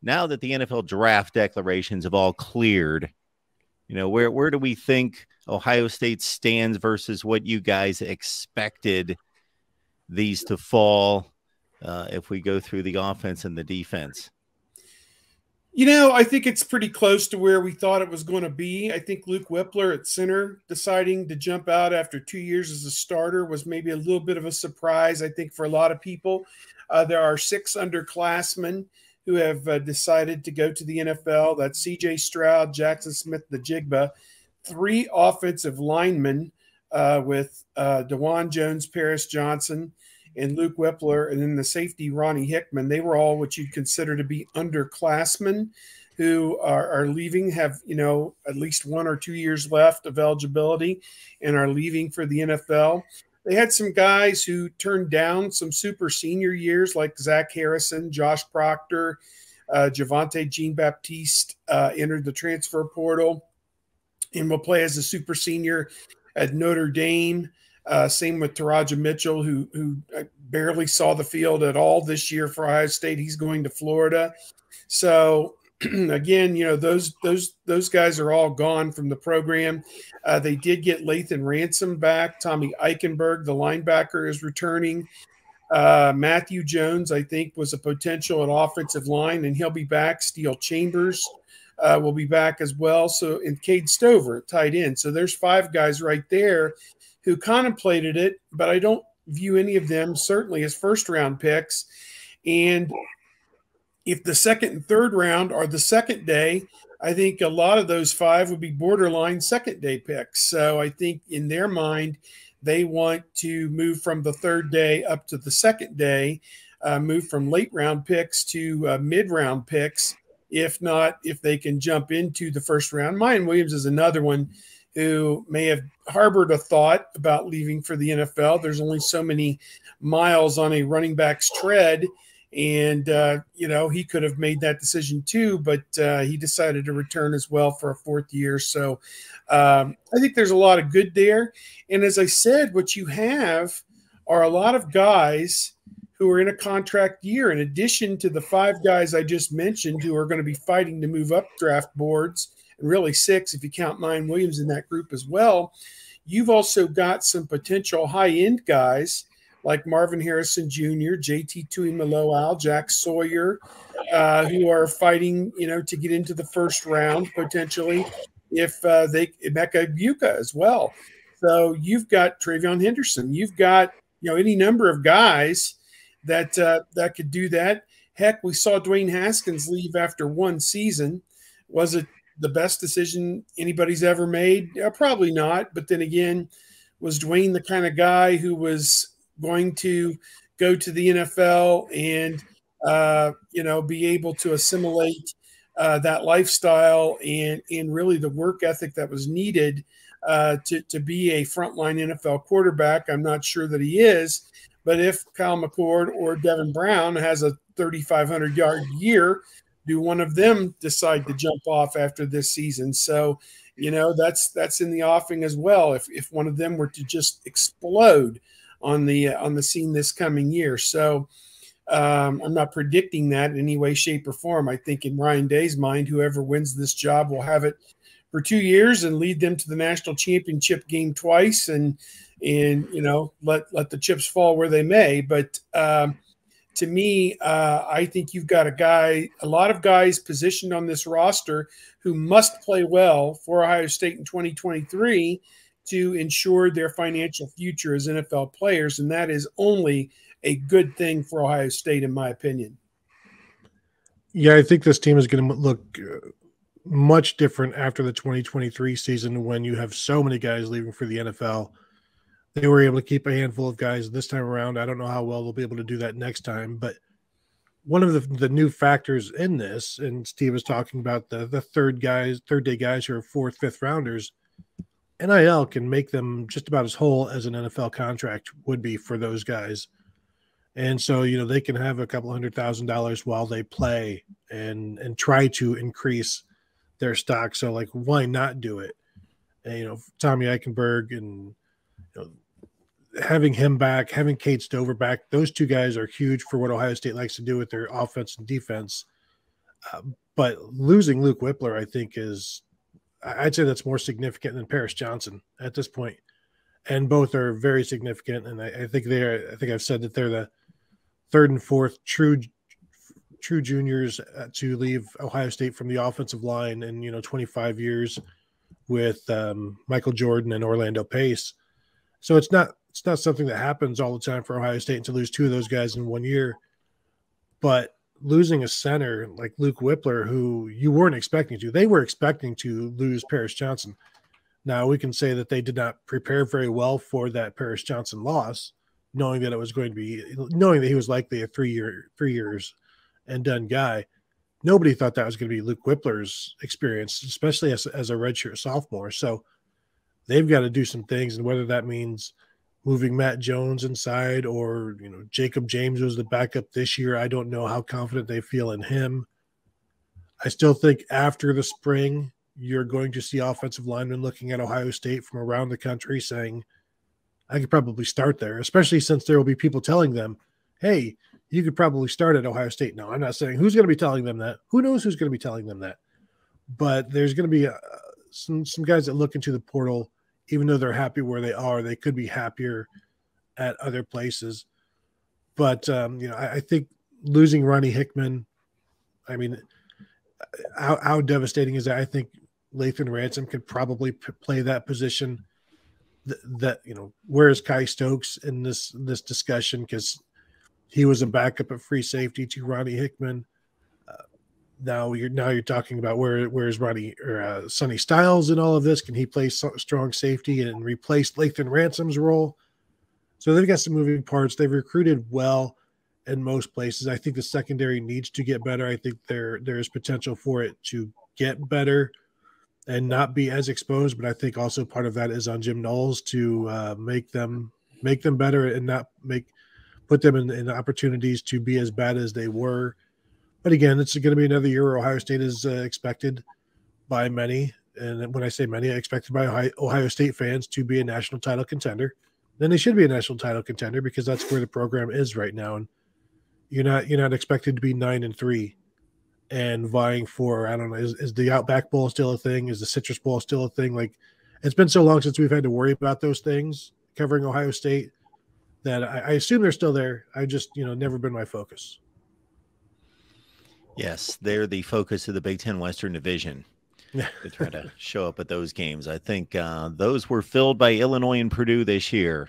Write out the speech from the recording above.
now that the NFL draft declarations have all cleared, where do we think Ohio State stands versus what you guys expected these to fall if we go through the offense and the defense? I think it's pretty close to where we thought it was going to be. I think Luke Whippler at center deciding to jump out after 2 years as a starter was maybe a little bit of a surprise, I think, for a lot of people. There are 6 underclassmen who have decided to go to the NFL. That's CJ Stroud, Jackson Smith, the Jigba, 3 offensive linemen with DeJuan Jones, Paris Johnson, and Luke Whippler, and then the safety, Ronnie Hickman. They were all what you'd consider to be underclassmen who are leaving, have, at least 1 or 2 years left of eligibility and are leaving for the NFL. They had some guys who turned down some super senior years like Zach Harrison, Josh Proctor, Javonte Jean-Baptiste entered the transfer portal and will play as a super senior at Notre Dame. Same with Taraja Mitchell, who barely saw the field at all this year for Ohio State. He's going to Florida. So again, those guys are all gone from the program. They did get Lathan Ransom back. Tommy Eichenberg, the linebacker, is returning. Matthew Jones, I think, was a potential at offensive line, and he'll be back. Steele Chambers will be back as well. So, and Cade Stover, tight end. So there's 5 guys right there who contemplated it, but I don't view any of them certainly as first-round picks. And if the second and third round are the second day, I think a lot of those 5 would be borderline second-day picks. So I think in their mind, they want to move from the third day up to the second day, move from late-round picks to mid-round picks, if they can jump into the first round. Mayan Williams is another one who may have harbored a thought about leaving for the NFL. There's only so many miles on a running back's tread, and he could have made that decision too, but he decided to return as well for a 4th year. So I think there's a lot of good there. And as I said, what you have are a lot of guys who are in a contract year, in addition to the 5 guys I just mentioned who are going to be fighting to move up draft boards, and really 6 if you count Mayan Williams in that group as well. You've also got some potential high-end guys like Marvin Harrison Jr., JT Tuimoloau, Jack Sawyer, who are fighting, to get into the first round potentially, if Emeka Egbuka as well. So you've got Travion Henderson. You've got, any number of guys that could do that. Heck, we saw Dwayne Haskins leave after 1 season. Was it the best decision anybody's ever made? Probably not. But then again, was Dwayne the kind of guy who was going to go to the NFL and, be able to assimilate that lifestyle and really the work ethic that was needed to be a frontline NFL quarterback? I'm not sure that he is. But if Kyle McCord or Devin Brown has a 3,500-yard year, do one of them decide to jump off after this season? So, that's in the offing as well. If one of them were to just explode on the scene this coming year. So I'm not predicting that in any way, shape, or form. I think in Ryan Day's mind, whoever wins this job will have it for 2 years and lead them to the national championship game twice, and let the chips fall where they may. But to me, I think you've got a lot of guys positioned on this roster who must play well for Ohio State in 2023 to ensure their financial future as NFL players. And that is only a good thing for Ohio State, in my opinion. Yeah, I think this team is going to look much different after the 2023 season when you have so many guys leaving for the NFL. They were able to keep a handful of guys this time around. I don't know how well they'll be able to do that next time, but one of the new factors in this, and Steve was talking about the third day guys who are 4th, 5th rounders, NIL can make them just about as whole as an NFL contract would be for those guys. And so, they can have a couple $100,000 while they play and try to increase their stock. So, why not do it? And, Tommy Eichenberg and having him back, having Cade Stover back, those 2 guys are huge for what Ohio State likes to do with their offense and defense. But losing Luke Whippler, I think, I'd say that's more significant than Paris Johnson at this point. And both are very significant. And I think I've said that they're the third and fourth true juniors to leave Ohio State from the offensive line in 25 years with Michael Jordan and Orlando Pace. So it's not something that happens all the time for Ohio State to lose two of those guys in 1 year. But losing a center like Luke Whippler, who you weren't expecting to, they were expecting to lose Paris Johnson. Now we can say that they did not prepare very well for that Paris Johnson loss, knowing that he was likely a 3 years and done guy. Nobody thought that was going to be Luke Whippler's experience, especially as a redshirt sophomore. So they've got to do some things, and whether that means moving Matt Jones inside or Jacob James was the backup this year, I don't know how confident they feel in him. I still think after the spring, you're going to see offensive linemen looking at Ohio State from around the country saying, I could probably start there, especially since there will be people telling them, hey, you could probably start at Ohio State. No, I'm not saying who's going to be telling them that. Who knows who's going to be telling them that? But there's going to be some guys that look into the portal, even though they're happy where they are, they could be happier at other places. But, I think losing Ronnie Hickman, I mean, how devastating is that? I think Lathan Ransom could probably play that position. Where is Kai Stokes in this discussion? Because he was a backup at free safety to Ronnie Hickman. Now you're talking about where's Ronnie or Sonny Styles in all of this? Can he play strong safety and replace Lathan Ransom's role? So they've got some moving parts. They've recruited well in most places. I think the secondary needs to get better. I think there is potential for it to get better and not be as exposed. But I think also part of that is on Jim Knowles to make them better and not put them in opportunities to be as bad as they were. But again, it's going to be another year where Ohio State is expected by many, and when I say many, expected by Ohio State fans to be a national title contender. Then they should be a national title contender because that's where the program is right now. And you're not expected to be 9-3 and vying for, I don't know, is the Outback Bowl still a thing? Is the Citrus Bowl still a thing? Like, it's been so long since we've had to worry about those things covering Ohio State that I assume they're still there. I just, never been my focus. Yes, they're the focus of the Big Ten Western Division. To try to show up at those games. I think those were filled by Illinois and Purdue this year.